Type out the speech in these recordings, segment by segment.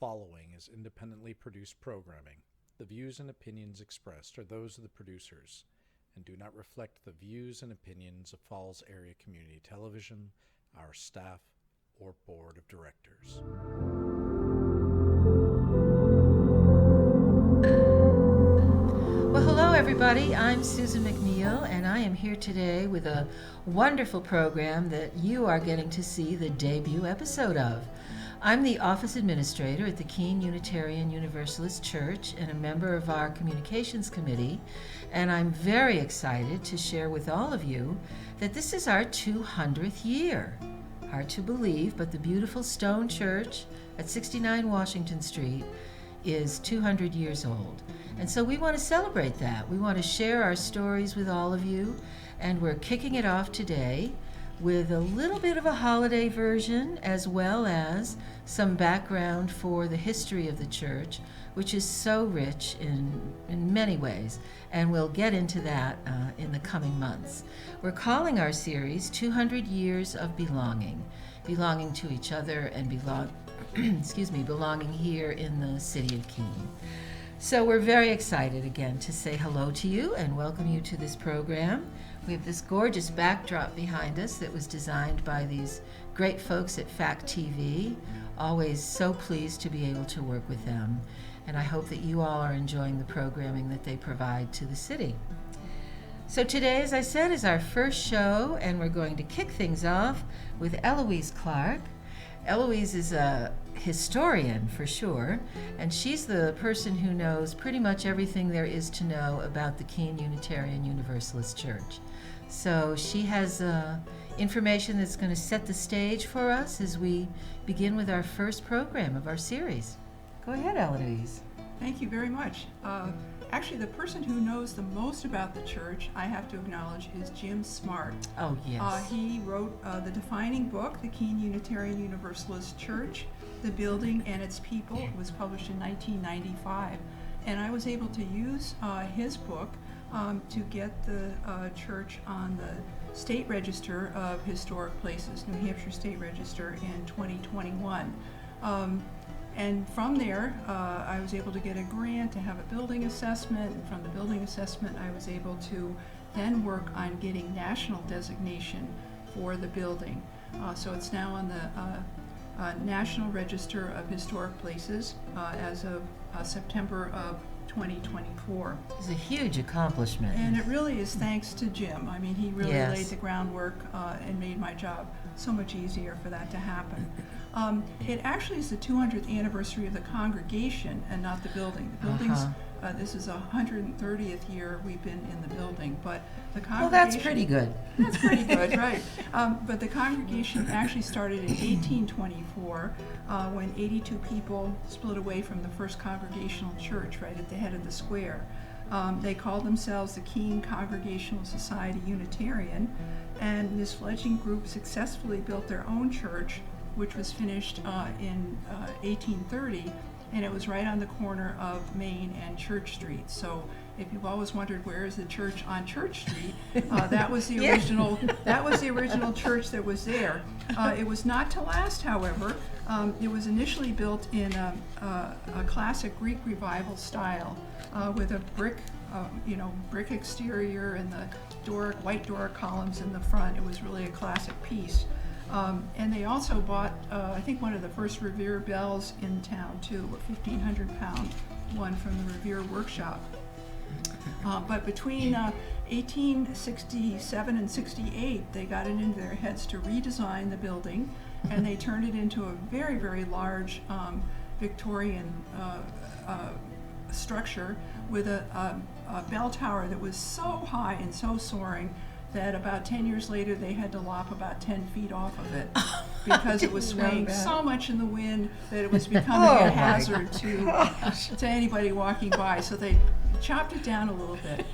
following is independently produced programming. The views and opinions expressed are those of the producers and do not reflect the views and opinions of Falls Area Community Television, our staff, or board of directors. Well, hello everybody. I'm Susan McNeil, and I am here today with a wonderful program that you are getting to see the debut episode of. I'm the office administrator at the Keen Unitarian Universalist Church and a member of our communications committee, and I'm very excited to share with all of you that this is our 200th year. Hard to believe, but the beautiful stone church at 69 Washington Street is 200 years old. And so we want to celebrate that. We want to share our stories with all of you, and we're kicking it off today with a little bit of a holiday version as well as some background for the history of the church, which is so rich in many ways, and we'll get into that in the coming months. We're calling our series 200 Years of Belonging to each other and belonging here in the city of Keene. So we're very excited again to say hello to you and welcome you to this program. We have this gorgeous backdrop behind us that was designed by these great folks at Fact TV. Always so pleased to be able to work with them. And I hope that you all are enjoying the programming that they provide to the city. So today, as I said, is our first show, and we're going to kick things off with Eloise Clark. Eloise is a historian for sure, and she's the person who knows pretty much everything there is to know about the Keen Unitarian Universalist Church. So she has information that's going to set the stage for us as we begin with our first program of our series. Go ahead, Eloise. Thank you very much. Actually, the person who knows the most about the church, I have to acknowledge, is Jim Smart. Oh, yes. He wrote the defining book, The Keen Unitarian Universalist Church, The Building and Its People. It was published in 1995. And I was able to use his book to get the church on the State Register of Historic Places, New Hampshire State Register, in 2021. And from there, I was able to get a grant to have a building assessment, and from the building assessment, I was able to then work on getting national designation for the building. So it's now on the National Register of Historic Places as of September of 2024. It's a huge accomplishment. And it really is thanks to Jim. I mean, he really Yes. laid the groundwork and made my job so much easier for that to happen. It actually is the 200th anniversary of the congregation and not the building. The building's, this is 130th year we've been in the building, but the congregation... Well, that's pretty good. That's pretty good, right. But the congregation actually started in 1824 when 82 people split away from the first Congregational Church right at the head of the square. They called themselves the Keen Congregational Society Unitarian, and this fledgling group successfully built their own church, which was finished in 1830, and it was right on the corner of Main and Church Street. So if you've always wondered where is the church on Church Street, that was the original. That was the original church that was there. It was not to last, however. It was initially built in a classic Greek Revival style with a brick exterior and the white Doric columns in the front. It was really a classic piece. And they also bought, I think, one of the first Revere bells in town, too, a 1,500-pound one from the Revere workshop. But between 1867 and 68, they got it into their heads to redesign the building, and they turned it into a very, very large Victorian structure with a bell tower that was so high and so soaring that about 10 years later they had to lop about 10 feet off of it because it was swaying so much in the wind that it was becoming a hazard to anybody walking by. So they chopped it down a little bit.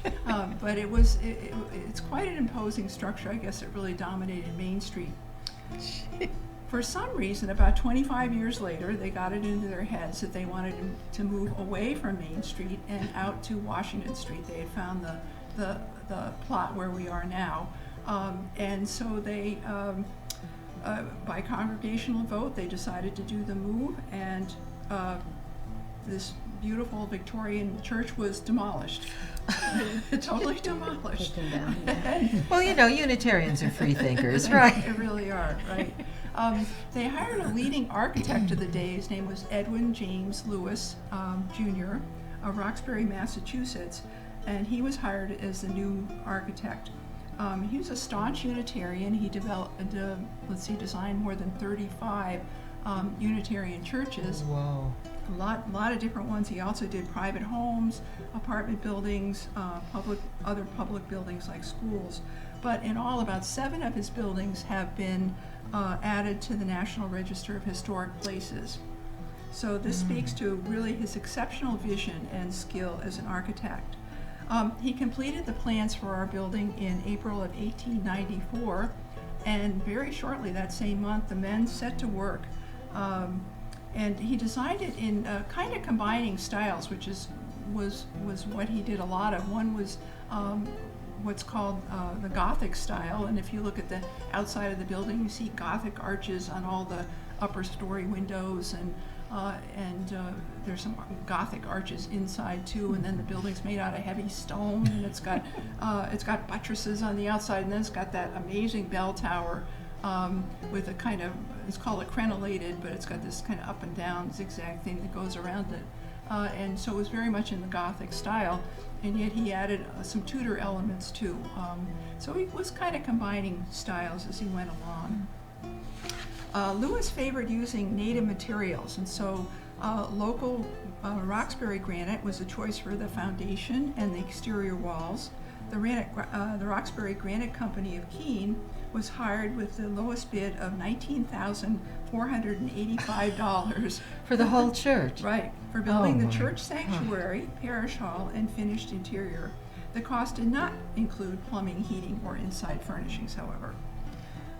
But it's quite an imposing structure. I guess it really dominated Main Street. For some reason, about 25 years later, they got it into their heads that they wanted to move away from Main Street and out to Washington Street. They had found the plot where we are now. And so they by congregational vote, they decided to do the move, and this beautiful Victorian church was demolished. Totally demolished. Well, Unitarians are free thinkers, right? They really are, right? They hired a leading architect of the day. His name was Edwin James Lewis, Jr., of Roxbury, Massachusetts, and he was hired as the new architect. He was a staunch Unitarian. He designed more than 35 Unitarian churches. Whoa. A lot of different ones. He also did private homes, apartment buildings, other public buildings like schools. But in all, about 7 of his buildings have been added to the National Register of Historic Places. So this speaks to really his exceptional vision and skill as an architect. He completed the plans for our building in April of 1894, and very shortly that same month, the men set to work. And he designed it in kind of combining styles, which was what he did a lot of. One was what's called the Gothic style, and if you look at the outside of the building, you see Gothic arches on all the upper story windows, and there's some Gothic arches inside too. And then the building's made out of heavy stone, and it's got buttresses on the outside, and then it's got that amazing bell tower with a kind of, it's called a crenellated, but it's got this kind of up and down zigzag thing that goes around it. And so it was very much in the Gothic style, and yet he added some Tudor elements too. So he was kind of combining styles as he went along. Lewis favored using native materials, and so local Roxbury granite was a choice for the foundation and the exterior walls. The Roxbury Granite Company of Keene was hired with the lowest bid of $19,485 For the whole church? Right, for building the church God. sanctuary, parish hall, and finished interior. The cost did not include plumbing, heating, or inside furnishings, however.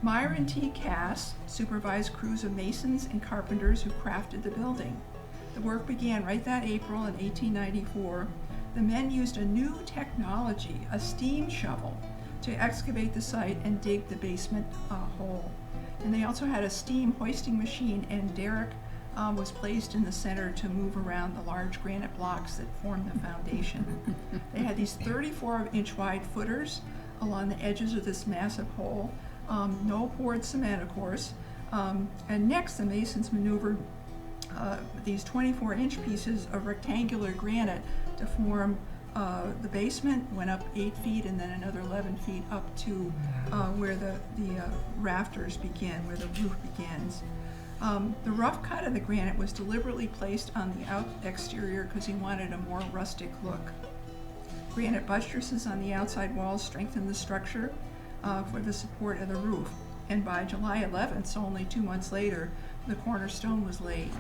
Myron T. Cass supervised crews of masons and carpenters who crafted the building. The work began right that April in 1894. The men used a new technology, a steam shovel, to excavate the site and dig the basement hole. And they also had a steam hoisting machine, and derrick was placed in the center to move around the large granite blocks that formed the foundation. They had these 34-inch wide footers along the edges of this massive hole. No poured cement, of course. And next, the masons maneuvered these 24-inch pieces of rectangular granite to form the basement. Went up 8 feet and then another 11 feet up to where the rafters begin, where the roof begins. The rough cut of the granite was deliberately placed on the exterior because he wanted a more rustic look. Granite buttresses on the outside walls strengthened the structure for the support of the roof. And by July 11th, so only 2 months later, the cornerstone was laid.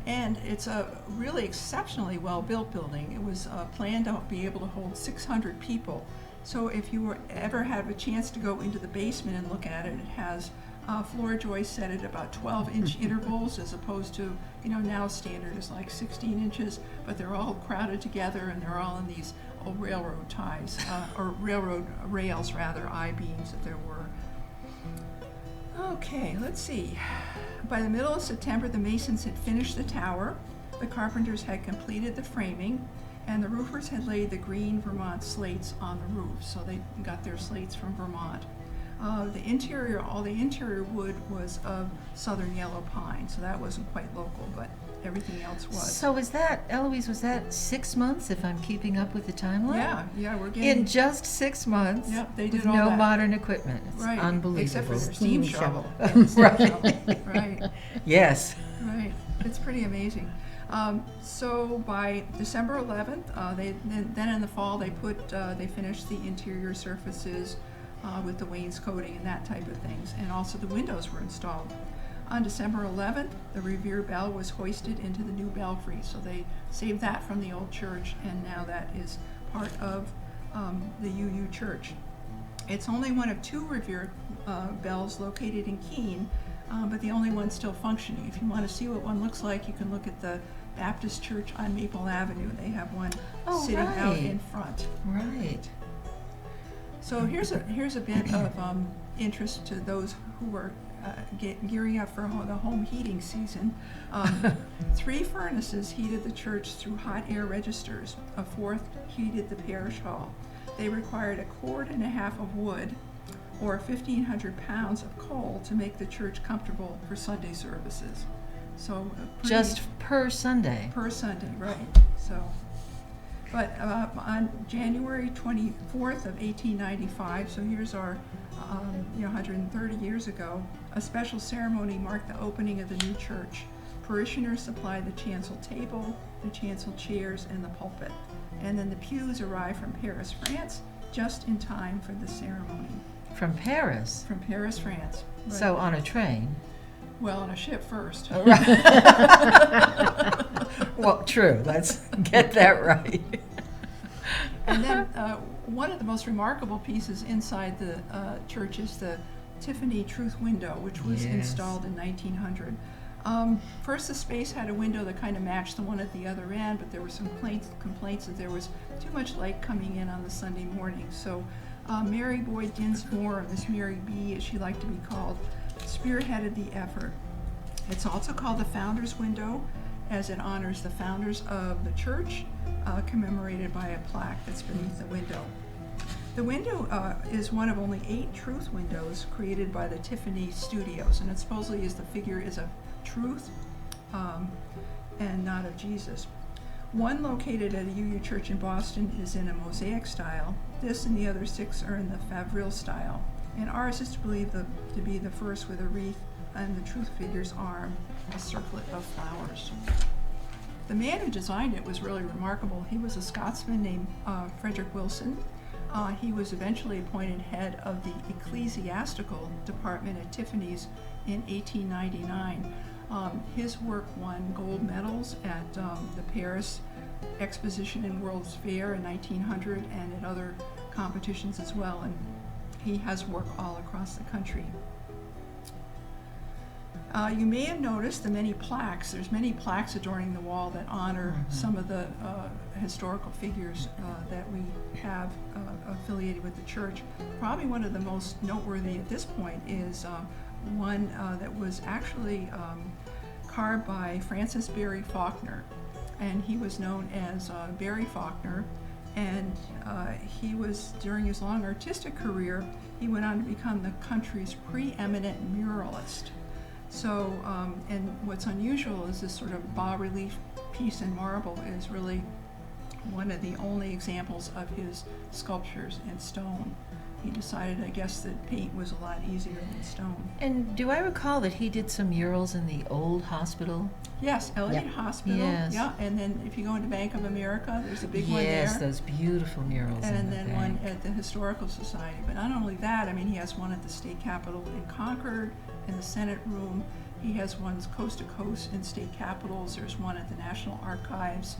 And it's a really exceptionally well-built building. It was planned to be able to hold 600 people. So if you ever have a chance to go into the basement and look at it, it has floor joists set at about 12-inch intervals, as opposed to, now standard is like 16 inches, but they're all crowded together, and they're all in these railroad ties, or railroad rails rather, I-beams that there were. Okay, let's see. By the middle of September, the masons had finished the tower, the carpenters had completed the framing, and the roofers had laid the green Vermont slates on the roof, so they got their slates from Vermont. All the interior wood was of southern yellow pine, so that wasn't quite local, but everything else was. So Eloise, was that 6 months, if I'm keeping up with the timeline? Yeah, we're getting... In just 6 months? Yep, they did with all no that. modern equipment. It's Right, unbelievable. except for their steam shovel. Right. Yes. Right, it's pretty amazing. So by December 11th, then in the fall they finished the interior surfaces with the wainscoting and that type of things, and also the windows were installed. On December 11th, the Revere bell was hoisted into the new belfry, so they saved that from the old church, and now that is part of the UU church. It's only one of 2 Revere bells located in Keene, but the only one still functioning. If you want to see what one looks like, you can look at the Baptist Church on Maple Avenue. They have one sitting out in front. Right. So here's a bit of interest to those who are gearing up for the home heating season. 3 furnaces heated the church through hot air registers. A 4th heated the parish hall. They required 1.5 cords of wood or 1,500 pounds of coal to make the church comfortable for Sunday services. So just per Sunday? Per Sunday, right. So, but on January 24th of 1895, so here's our 130 years ago, a special ceremony marked the opening of the new church. Parishioners supplied the chancel table, the chancel chairs, and the pulpit. And then the pews arrived from Paris, France, just in time for the ceremony. From Paris? From Paris, France. Right. So on a train? Well, on a ship first. Oh, right. Well, true. Let's get that right. And then one of the most remarkable pieces inside the church is the Tiffany Truth window, which was installed in 1900. First, the space had a window that kind of matched the one at the other end, but there were some complaints that there was too much light coming in on the Sunday morning. So Mary Boyd Dinsmore, or Miss Mary B, as she liked to be called, spearheaded the effort. It's also called the Founders Window, as it honors the founders of the church, commemorated by a plaque that's beneath the window. The window is one of only 8 truth windows created by the Tiffany Studios, and it supposedly is the figure is of truth and not of Jesus. One located at a UU church in Boston is in a mosaic style. This and the other 6 are in the Favril style, and ours is believed to be the first with a wreath and the truth figure's arm, a circlet of flowers. The man who designed it was really remarkable. He was a Scotsman named Frederick Wilson. He was eventually appointed head of the ecclesiastical department at Tiffany's in 1899. His work won gold medals at the Paris Exposition and World's Fair in 1900 and at other competitions as well, and he has work all across the country. You may have noticed the many plaques. There's many plaques adorning the wall that honor some of the historical figures that we have affiliated with the church. Probably one of the most noteworthy at this point is one that was actually carved by Francis Barry Faulkner, and he was known as Barry Faulkner, and he was, during his long artistic career, he went on to become the country's preeminent muralist. So, and what's unusual is this sort of bas-relief piece in marble is really one of the only examples of his sculptures in stone. He decided, I guess, that paint was a lot easier than stone. And do I recall that he did some murals in the old hospital? Yes, Elliott Hospital. Yes. Yeah, and then if you go into Bank of America, there's a big one there. Yes, those beautiful murals. And then one at the Historical Society. But not only that, I mean, he has one at the State Capitol in Concord, in the Senate Room. He has ones coast to coast in state capitals. There's one at the National Archives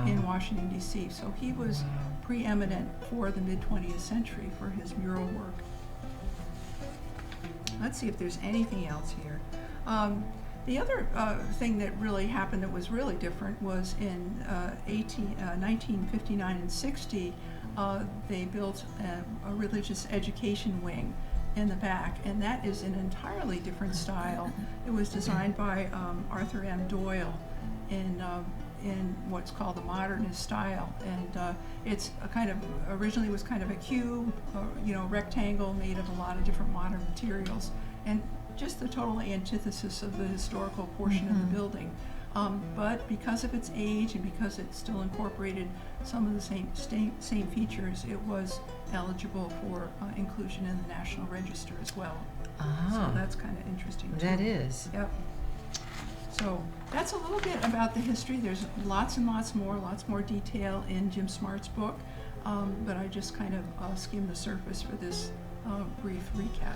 in Washington, D.C. So he was preeminent for the mid-20th century for his mural work. Let's see if there's anything else here. The other thing that really happened that was really different was in 1959 and 60, they built a religious education wing in the back, and that is an entirely different style. It was designed by Arthur M. Doyle in what's called the modernist style, and it's a kind of originally was kind of a cube, rectangle made of a lot of different modern materials, and just the total antithesis of the historical portion of the building. But because of its age and because it still incorporated some of the same features, it was eligible for inclusion in the National Register as well. So that's kind of interesting too. That is. Yep. So that's a little bit about the history. There's lots and lots more detail in Jim Smart's book, but I just kind of skimmed the surface for this brief recap.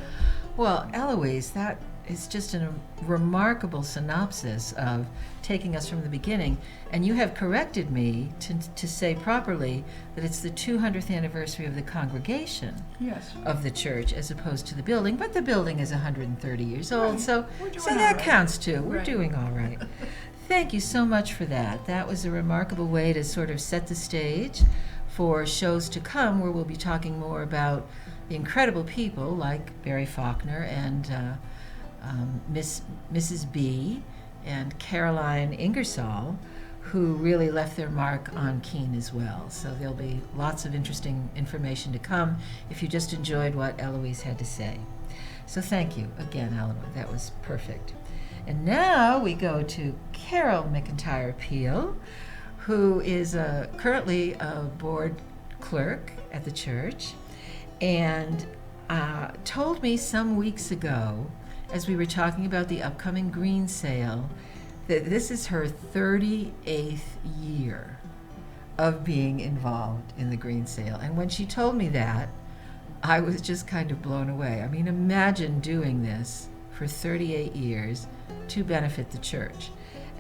Well, Eloise, that is just a remarkable synopsis of taking us from the beginning, and you have corrected me to say properly that it's the 200th anniversary of the congregation of the church as opposed to the building, but the building is 130 years old, so that counts too. We're doing all right. Thank you so much for that. That was a remarkable way to sort of set the stage for shows to come where we'll be talking more about incredible people like Barry Faulkner and Mrs. B and Caroline Ingersoll, who really left their mark on Keen as well. So there'll be lots of interesting information to come if you just enjoyed what Eloise had to say. So thank you again, Eleanor. That was perfect. And now we go to Carol McIntyre Peel, who is currently a board clerk at the church, and told me some weeks ago, as we were talking about the upcoming green sale, that this is her 38th year of being involved in the green sale. And when she told me that, I was just kind of blown away. I mean, imagine doing this for 38 years to benefit the church.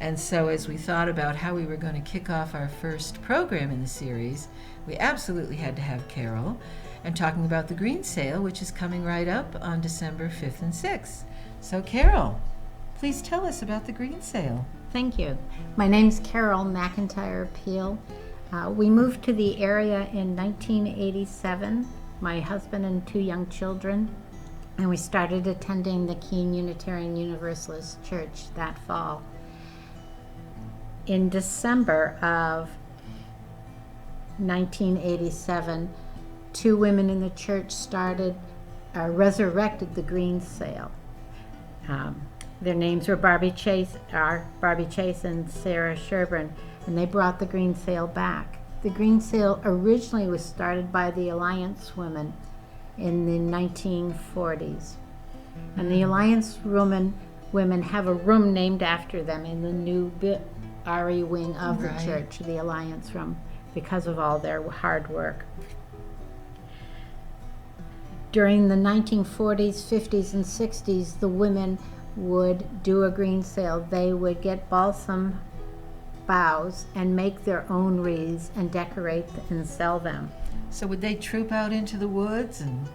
And so as we thought about how we were going to kick off our first program in the series, we absolutely had to have Carol, and talking about the green sale, which is coming right up on December 5th and 6th. So Carol, please tell us about the green sale. Thank you. My name's Carol McIntyre Peel. We moved to the area in 1987, my husband and 2 young children, and we started attending the Keen Unitarian Universalist Church that fall. In December of 1987, 2 women in the church resurrected the green sale. Their names were Barbie Chase and Sarah Sherburn, and they brought the green sale back. The green sale originally was started by the Alliance women in the 1940s. And the Alliance women have a room named after them in the new RE wing of the church, the Alliance room, because of all their hard work. During the 1940s, 50s, and 60s, the women would do a green sale. They would get balsam boughs and make their own wreaths and decorate and sell them. So would they troop out into the woods and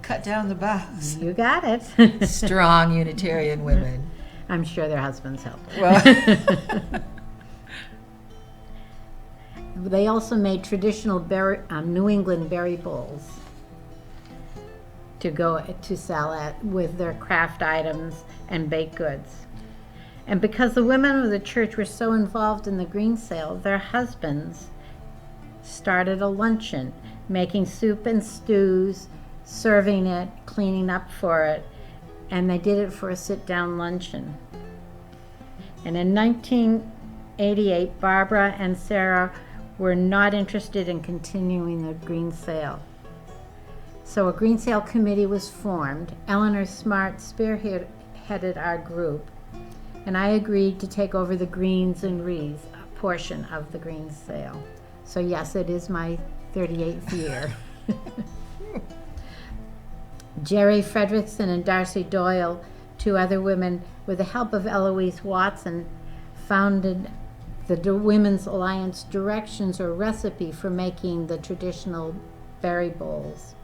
cut down the boughs? You got it. Strong Unitarian women. I'm sure their husbands helped. Well, they also made traditional New England berry bowls to go to sell with their craft items and baked goods. And because the women of the church were so involved in the green sale, their husbands started a luncheon, making soup and stews, serving it, cleaning up for it, and they did it for a sit-down luncheon. And in 1988, Barbara and Sarah were not interested in continuing the green sale. So a green sale committee was formed. Eleanor Smart spearheaded our group, and I agreed to take over the greens and wreaths portion of the green sale. So yes, it is my 38th year. Jerry Fredrickson and Darcy Doyle, 2 other women, with the help of Eloise Watson, founded the Women's Alliance directions or recipe for making the traditional berry bowls.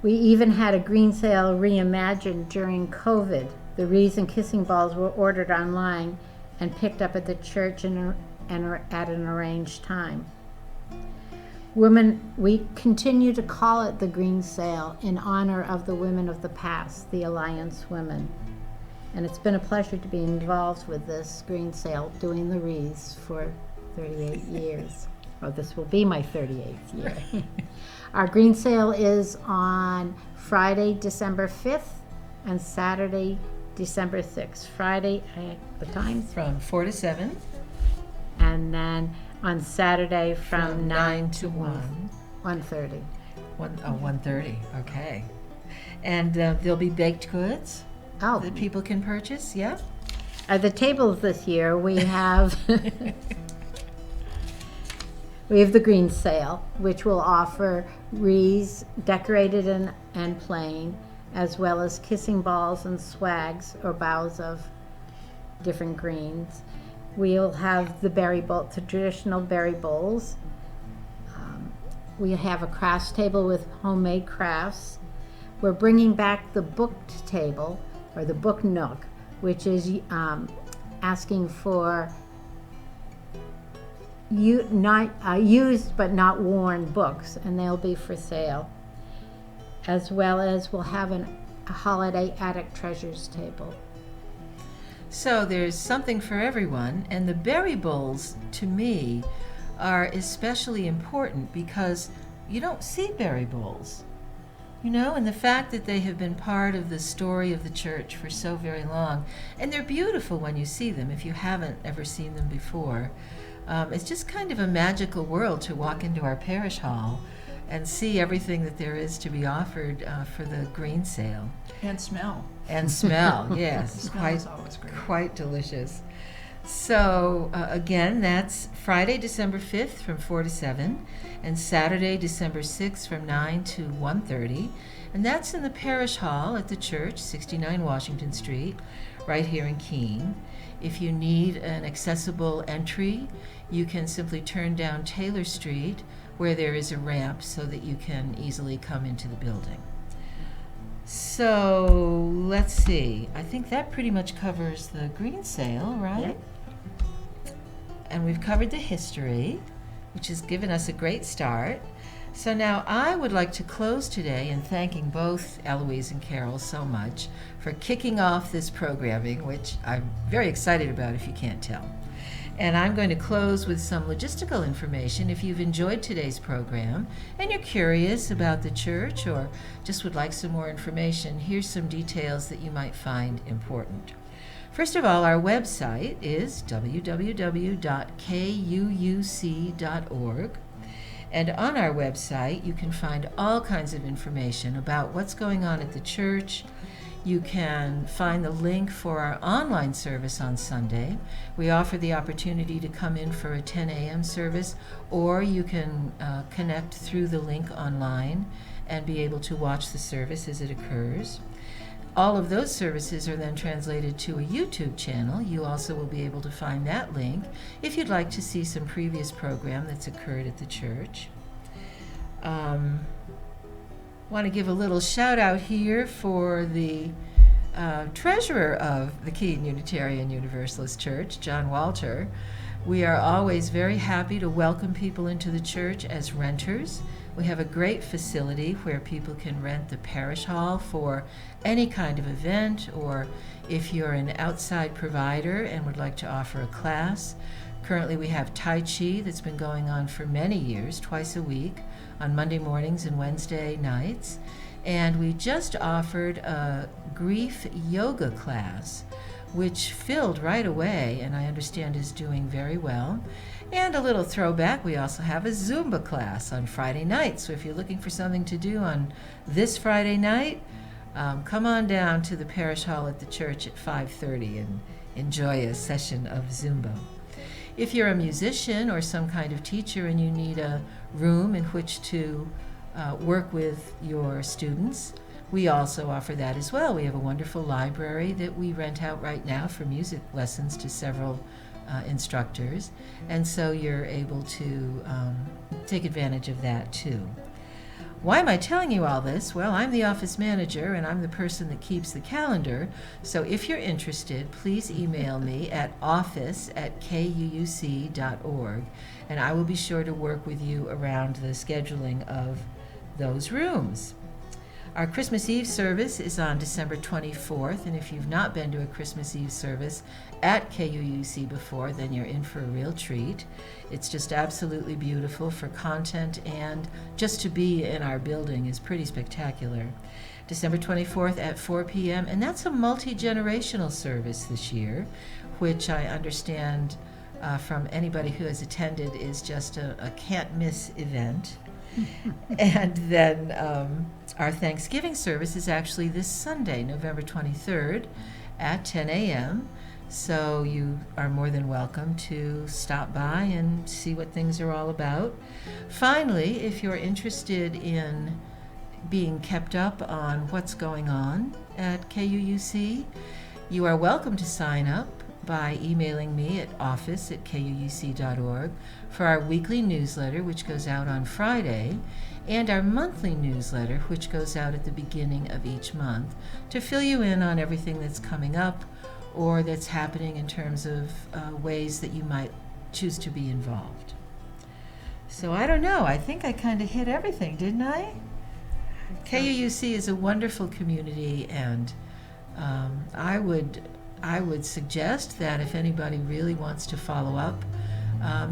We even had a green sale reimagined during COVID. The wreaths and kissing balls were ordered online and picked up at the church and at an arranged time. We continue to call it the green sale in honor of the women of the past, the Alliance women. And it's been a pleasure to be involved with this green sale, doing the wreaths for 38 years. Oh, this will be my 38th year. Our green sale is on Friday, December 5th, and Saturday, December 6th. Friday, the times? from 4 to 7. And then on Saturday from 9 to 1. 1:30. 1:30, okay. And there'll be baked goods Oh, that people can purchase, yeah? at the tables this year, we have we have the green sale, which will offer wreaths decorated and plain, as well as kissing balls and swags or boughs of different greens. We'll have the the traditional berry bowls. We have a crafts table with homemade crafts. We're bringing back the booked table, or the book nook, which is asking for used but not worn books, and they'll be for sale. As well as we'll have a holiday attic treasures table. So there's something for everyone, and the berry bowls, to me, are especially important because you don't see berry bowls. You know, and the fact that they have been part of the story of the church for so very long, and they're beautiful when you see them if you haven't ever seen them before. It's just kind of a magical world to walk into our parish hall and see everything that there is to be offered for the green sale. And smell. And smell, yes. The smell is always great. Quite delicious. So, again, that's Friday, December 5th from 4 to 7, and Saturday, December 6th from 9 to 1:30. And that's in the parish hall at the church, 69 Washington Street, right here in Keene. If you need an accessible entry, you can simply turn down Taylor Street, where there is a ramp so that you can easily come into the building. So, let's see. I think that pretty much covers the green sale, right? And we've covered the history, which has given us a great start. So now I would like to close today in thanking both Eloise and Carol so much for kicking off this programming, which I'm very excited about if you can't tell. And I'm going to close with some logistical information. If you've enjoyed today's program and you're curious about the church or just would like some more information, here's some details that you might find important. First of all, our website is www.KUUC.org. And on our website, you can find all kinds of information about what's going on at the church. You can find the link for our online service on Sunday. We offer the opportunity to come in for a 10 a.m. service, or you can connect through the link online and be able to watch the service as it occurs. All of those services are then translated to a YouTube channel. You also will be able to find that link if you'd like to see some previous program that's occurred at the church. Want to give a little shout out here for the treasurer of the Keen Unitarian Universalist Church, John Walter. We are always very happy to welcome people into the church as renters. We have a great facility where people can rent the parish hall for any kind of event, or if you're an outside provider and would like to offer a class. Currently we have Tai Chi that's been going on for many years, twice a week, on Monday mornings and Wednesday nights. And we just offered a grief yoga class, which filled right away and I understand is doing very well. And a little throwback, we also have a Zumba class on Friday night. So if you're looking for something to do on this Friday night, come on down to the parish hall at the church at 5:30 and enjoy a session of Zumba. If you're a musician or some kind of teacher and you need a room in which to work with your students, we also offer that as well. We have a wonderful library that we rent out right now for music lessons to several instructors, and so you're able to take advantage of that too. Why am I telling you all this? Well, I'm the office manager and I'm the person that keeps the calendar, so if you're interested, please email me at office@kuuc.org and I will be sure to work with you around the scheduling of those rooms. Our Christmas Eve service is on December 24th, and if you've not been to a Christmas Eve service at KUUC before, then you're in for a real treat. It's just absolutely beautiful for content, and just to be in our building is pretty spectacular. December 24th at 4 p.m., and that's a multi-generational service this year, which I understand from anybody who has attended is just a can't-miss event. And then our Thanksgiving service is actually this Sunday, November 23rd at 10 a.m. So you are more than welcome to stop by and see what things are all about. Finally, if you're interested in being kept up on what's going on at KUUC, you are welcome to sign up by emailing me at office@kuuc.org for our weekly newsletter, which goes out on Friday, and our monthly newsletter, which goes out at the beginning of each month, to fill you in on everything that's coming up or that's happening in terms of ways that you might choose to be involved. So I don't know. I think I kind of hit everything, didn't I? KUUC is a wonderful community, and I would suggest that if anybody really wants to follow up,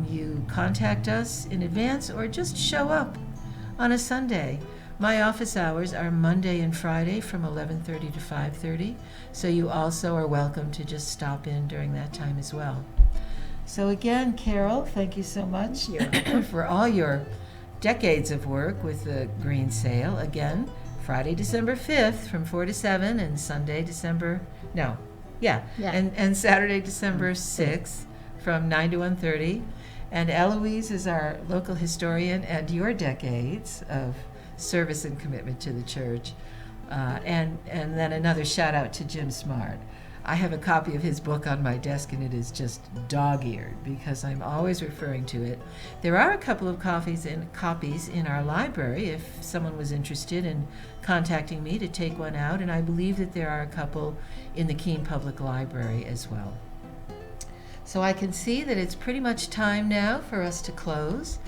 you contact us in advance or just show up on a Sunday. My office hours are Monday and Friday from 11:30 to 5:30, so you also are welcome to just stop in during that time as well. So again, Carol, thank you so much for all your decades of work with the Green Sale. Again, Friday, December 5th from 4 to 7, and Sunday, and Saturday, December 6th from 9 to 1:30. And Eloise is our local historian, and your decades of service and commitment to the church. And then another shout out to Jim Smart. I have a copy of his book on my desk, and it is just dog-eared because I'm always referring to it. There are a couple of copies in our library if someone was interested in contacting me to take one out, and I believe that there are a couple in the Keene Public Library as well. So I can see that it's pretty much time now for us to close.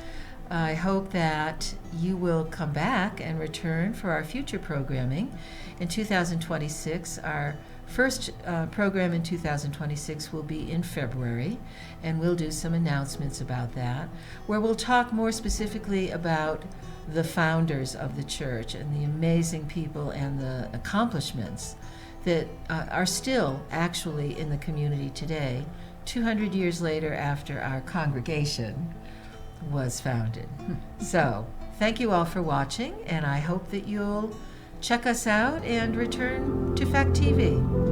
I hope that you will come back and return for our future programming in 2026. Our first program in 2026 will be in February, and we'll do some announcements about that, where we'll talk more specifically about the founders of the church and the amazing people and the accomplishments that are still actually in the community today, 200 years later after our congregation was founded. So, thank you all for watching, and I hope that you'll check us out and return to Fact TV.